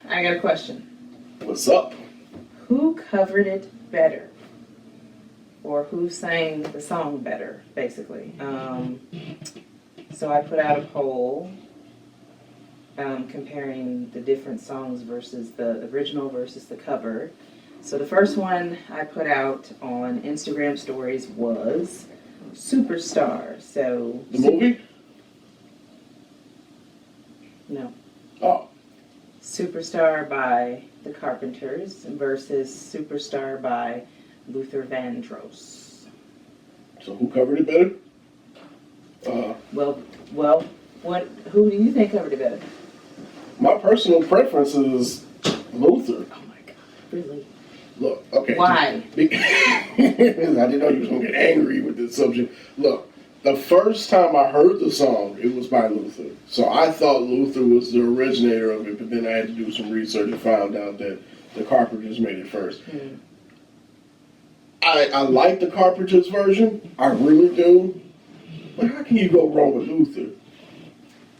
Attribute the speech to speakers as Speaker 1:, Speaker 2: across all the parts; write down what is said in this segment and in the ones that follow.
Speaker 1: I got a question.
Speaker 2: What's up?
Speaker 1: Who covered it better? Or who sang the song better, basically? So I put out a poll comparing the different songs versus the original versus the cover. So the first one I put out on Instagram stories was Superstar. So
Speaker 2: The movie?
Speaker 1: No.
Speaker 2: Oh.
Speaker 1: Superstar by the Carpenters versus Superstar by Luther Vandross.
Speaker 2: So who covered it better?
Speaker 1: Well, who do you think covered it better?
Speaker 2: My personal preference is Luther.
Speaker 1: Oh my God, really?
Speaker 2: Look, okay.
Speaker 1: Why?
Speaker 2: I didn't know you was going to get angry with this subject. Look, the first time I heard the song, it was by Luther. So I thought Luther was the originator of it, but then I had to do some research and found out that the Carpenters made it first.
Speaker 1: Mm.
Speaker 2: I like the Carpenters version. I really do. But how can you go wrong with Luther?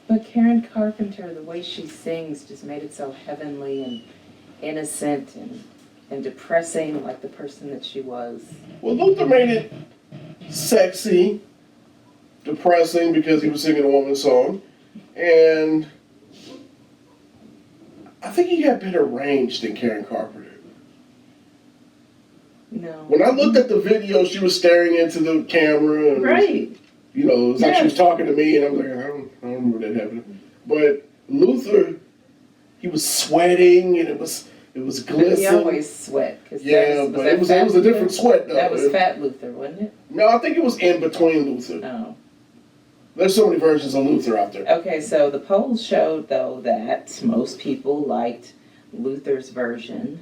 Speaker 1: But Karen Carpenter, the way she sings just made it so heavenly and innocent and depressing, like the person that she was.
Speaker 2: Well, Luther made it sexy, depressing because he was singing a woman's song, and I think he had better range than Karen Carpenter.
Speaker 1: No.
Speaker 2: When I looked at the video, she was staring into the camera, and
Speaker 1: Right.
Speaker 2: you know, it's like she was talking to me, and I'm like, I don't remember that happening. But Luther, he was sweating, and it was glistening.
Speaker 1: He always sweat.
Speaker 2: Yeah, but it was a different sweat, though.
Speaker 1: That was Fat Luther, wasn't it?
Speaker 2: No, I think it was in between Luther.
Speaker 1: Oh.
Speaker 2: There's so many versions of Luther out there.
Speaker 1: Okay, so the polls showed, though, that most people liked Luther's version.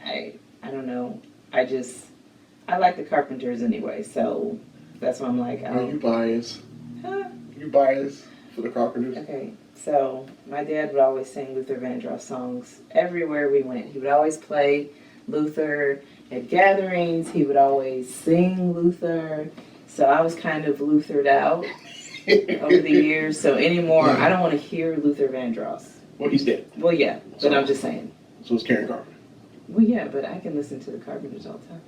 Speaker 1: I don't know. I like the Carpenters anyway, so that's why I'm like,
Speaker 2: Are you biased?
Speaker 1: Huh?
Speaker 2: You biased for the Carpenters?
Speaker 1: Okay, so my dad would always sing Luther Vandross songs everywhere we went. He would always play Luther at gatherings. He would always sing Luther. So I was kind of Luthered out over the years. So anymore, I don't want to hear Luther Vandross.
Speaker 2: Well, he's dead.
Speaker 1: Well, yeah, but I'm just saying.
Speaker 2: So it's Karen Carpenter.
Speaker 1: Well, yeah, but I can listen to the Carpenters all the time.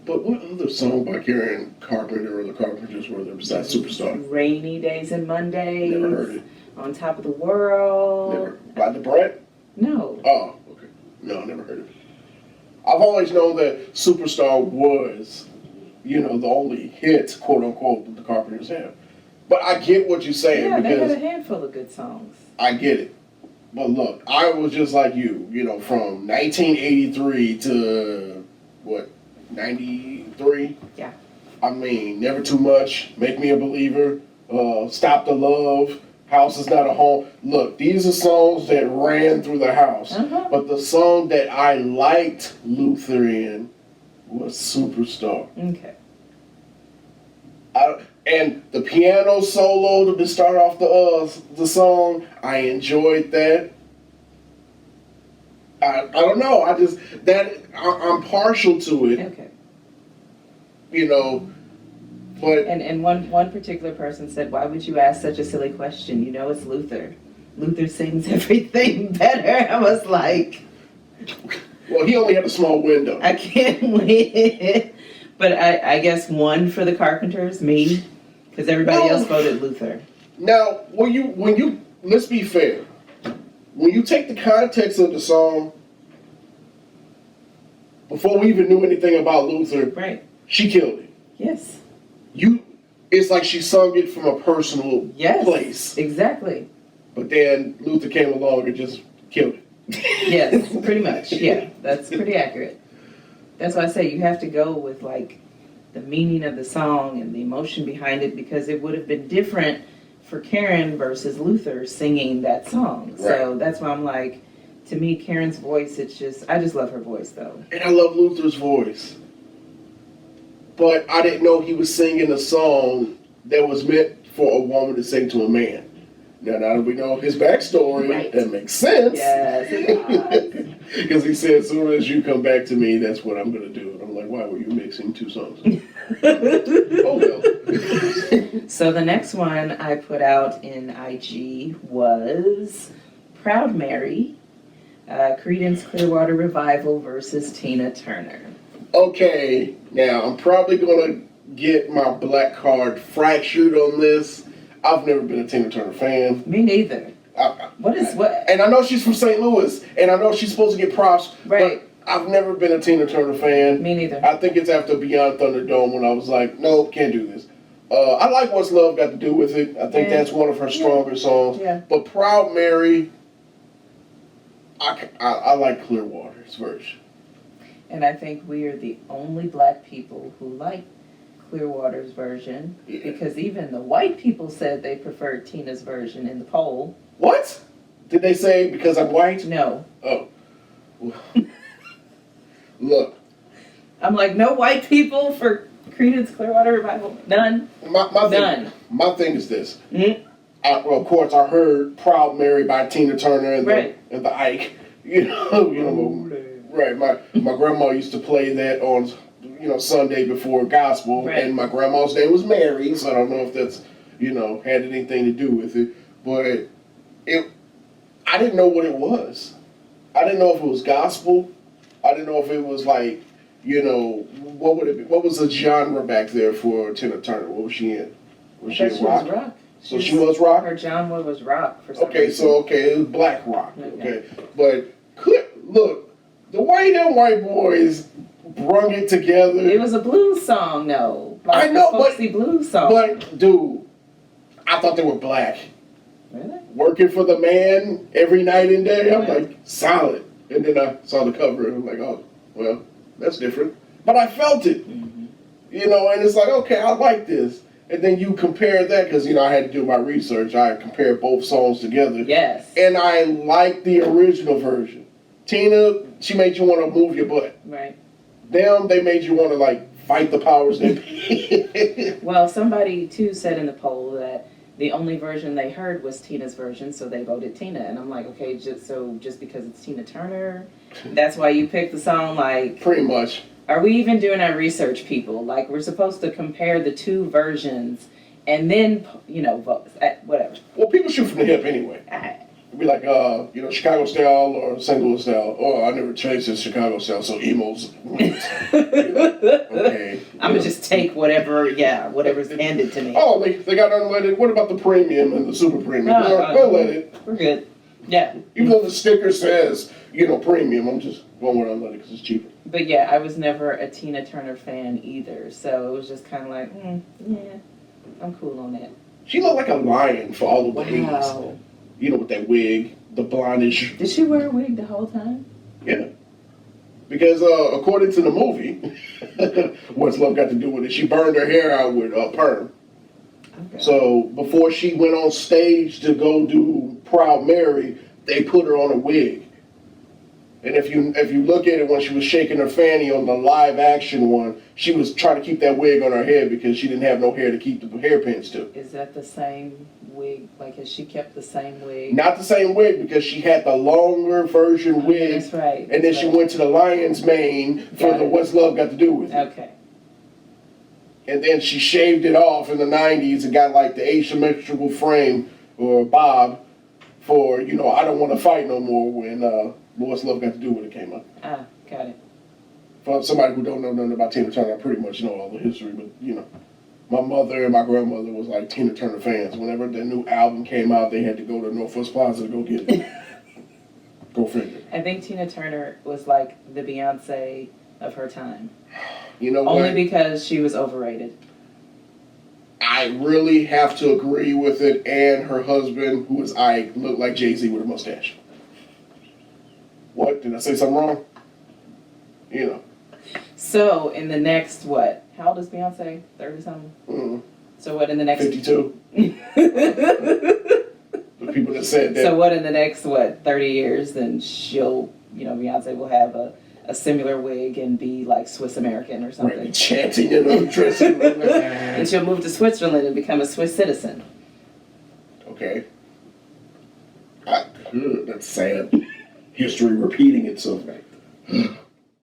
Speaker 2: But what other song by Karen Carpenter or the Carpenters were there besides Superstar?
Speaker 1: Rainy Days and Mondays.
Speaker 2: Never heard it.
Speaker 1: On Top of the World.
Speaker 2: Never. By the Brett?
Speaker 1: No.
Speaker 2: Oh, okay. No, never heard of it. I've always known that Superstar was, you know, the only hit, quote unquote, that the Carpenters have. But I get what you're saying
Speaker 1: Yeah,
Speaker 2: because
Speaker 1: they had a handful of good songs.
Speaker 2: I get it. But look, I was just like you know, from 1983 to, what, 93?
Speaker 1: Yeah.
Speaker 2: I mean, Never Too Much, Make Me a Believer, Stop the Love, House Is Not a Home. Look, these are songs that ran through the house.
Speaker 1: Uh-huh.
Speaker 2: But the song that I liked Luther in was Superstar.
Speaker 1: Okay.
Speaker 2: And the piano solo to start off the song, I enjoyed that. I don't know. I'm partial to it.
Speaker 1: Okay.
Speaker 2: You know, but
Speaker 1: And one particular person said, "Why would you ask such a silly question? You know it's Luther. Luther sings everything better." I was like,
Speaker 2: well, he only had a small window.
Speaker 1: I can't win. But I guess one for the Carpenters, me, because everybody else voted Luther.
Speaker 2: Now, when you let's be fair. When you take the context of the song, before we even knew anything about Luther,
Speaker 1: Right.
Speaker 2: she killed it.
Speaker 1: Yes.
Speaker 2: It's like she sung it from a personal place.
Speaker 1: Exactly.
Speaker 2: But then Luther came along and just killed it.
Speaker 1: Yes, pretty much. Yeah, that's pretty accurate. That's why I say you have to go with like the meaning of the song and the emotion behind it, because it would have been different for Karen versus Luther singing that song.
Speaker 2: Right.
Speaker 1: So that's why I'm like, to me, Karen's voice, I just love her voice though.
Speaker 2: And I love Luther's voice. But I didn't know he was singing a song that was meant for a woman to sing to a man. Now that we know his backstory,
Speaker 1: Right.
Speaker 2: That makes sense.
Speaker 1: Yes, it does.
Speaker 2: Because he said, as soon as you come back to me, that's what I'm going to do. And I'm like, why were you mixing two songs? Oh, well.
Speaker 1: So the next one I put out in IG was Proud Mary Creedence Clearwater Revival versus Tina Turner.
Speaker 2: Okay, now I'm probably gonna get my black card fractured on this. I've never been a Tina Turner fan.
Speaker 1: Me neither. What?
Speaker 2: And I know she's from St. Louis, and I know she's supposed to get props,
Speaker 1: Right.
Speaker 2: but I've never been a Tina Turner fan.
Speaker 1: Me neither.
Speaker 2: I think it's after Beyond Thunderdome when I was like, nope, can't do this. I like What's Love Got to Do with It. I think that's one of her stronger songs.
Speaker 1: Yeah.
Speaker 2: But Proud Mary, I like Clearwater's version.
Speaker 1: And I think we are the only black people who like Clearwater's version, because even the white people said they preferred Tina's version in the poll.
Speaker 2: What? Did they say because I'm white?
Speaker 1: No.
Speaker 2: Oh. Look.
Speaker 1: I'm like, no white people for Creedence Clearwater Revival? None?
Speaker 2: None. My thing is this.
Speaker 1: Mm-hmm.
Speaker 2: Of course, I heard Proud Mary by Tina Turner and,
Speaker 1: right.
Speaker 2: the Ike. You know, right. My grandma used to play that on, Sunday before gospel,
Speaker 1: right.
Speaker 2: And my grandma's name was Mary, so I don't know if that's, had anything to do with it. But I didn't know what it was. I didn't know if it was gospel. I didn't know if it was like, what would it be? What was the genre back there for Tina Turner? What was she in? Was she in rock?
Speaker 1: Was rock.
Speaker 2: So she was rock?
Speaker 1: Her genre was rock for some
Speaker 2: reason. It was black rock. Okay. But look, the white boys brung it together.
Speaker 1: It was a blues song, though. Like
Speaker 2: I know,
Speaker 1: a folksy blues song.
Speaker 2: But dude, I thought they were black.
Speaker 1: Really?
Speaker 2: Working for the man every night and day. I'm like, solid. And then I saw the cover and I'm like, oh, well, that's different. But I felt it. Mm-hmm. And it's like, okay, I like this. And then you compare that, because, I had to do my research. I compared both songs together.
Speaker 1: Yes.
Speaker 2: And I like the original version. Tina, she made you want to move your butt.
Speaker 1: Right.
Speaker 2: Them, they made you want to, fight the powers that be.
Speaker 1: Well, somebody, too, said in the poll that the only version they heard was Tina's version, so they voted Tina. And I'm like, okay, just because it's Tina Turner, that's why you picked the song?
Speaker 2: Pretty much.
Speaker 1: Are we even doing our research, people? We're supposed to compare the two versions and then, vote. Whatever.
Speaker 2: Well, people shoot from the hip anyway. It'd be like, Chicago style or St. Louis style. Oh, I never changed this Chicago style, so emos. Okay.
Speaker 1: I'm going to just take whatever's handed to me.
Speaker 2: Oh, they got unleaded. What about the premium and the super premium? They'll let it.
Speaker 1: We're good. Yeah.
Speaker 2: Even though the sticker says, premium, I'm just going with unleaded because it's cheaper.
Speaker 1: But yeah, I was never a Tina Turner fan either, so it was just kind of like, yeah, I'm cool on that.
Speaker 2: She looked like a lion for all of the 80s. With that wig, the blondish.
Speaker 1: Did she wear a wig the whole time?
Speaker 2: Yeah. Because according to the movie, What's Love Got to Do with It, she burned her hair out with perm. Okay. So before she went on stage to go do Proud Mary, they put her on a wig. And if you look at it when she was shaking her fanny on the live action one, she was trying to keep that wig on her head because she didn't have no hair to keep the hairpins to.
Speaker 1: Is that the same wig? Has she kept the same wig?
Speaker 2: Not the same wig, because she had the longer version wig.
Speaker 1: That's right.
Speaker 2: And then she went to the lion's mane for the What's Love Got to Do with It.
Speaker 1: Okay.
Speaker 2: And then she shaved it off in the 90s and got the asymmetrical frame or bob for, I don't want to fight no more when What's Love Got to Do with It came up.
Speaker 1: Ah, got it.
Speaker 2: For somebody who don't know nothing about Tina Turner, I pretty much know all the history, but, my mother and my grandmother was Tina Turner fans. Whenever the new album came out, they had to go to Northwest Plaza to go get it. Go figure.
Speaker 1: I think Tina Turner was the Beyonce of her time.
Speaker 2: You know what?
Speaker 1: Only because she was overrated.
Speaker 2: I really have to agree with it, and her husband, who is Ike, looked like Jay-Z with a mustache. What? Did I say something wrong?
Speaker 1: So, in the next, what? How old is Beyonce? 30-something?
Speaker 2: Mm-hmm.
Speaker 1: So what in the next...
Speaker 2: 52. The people that said that.
Speaker 1: So what in the next, 30 years, then she'll, Beyonce will have a similar wig and be Swiss American or something.
Speaker 2: Right, chanting in a dressing room.
Speaker 1: And she'll move to Switzerland and become a Swiss citizen.
Speaker 2: Okay. That's sad. History repeating itself.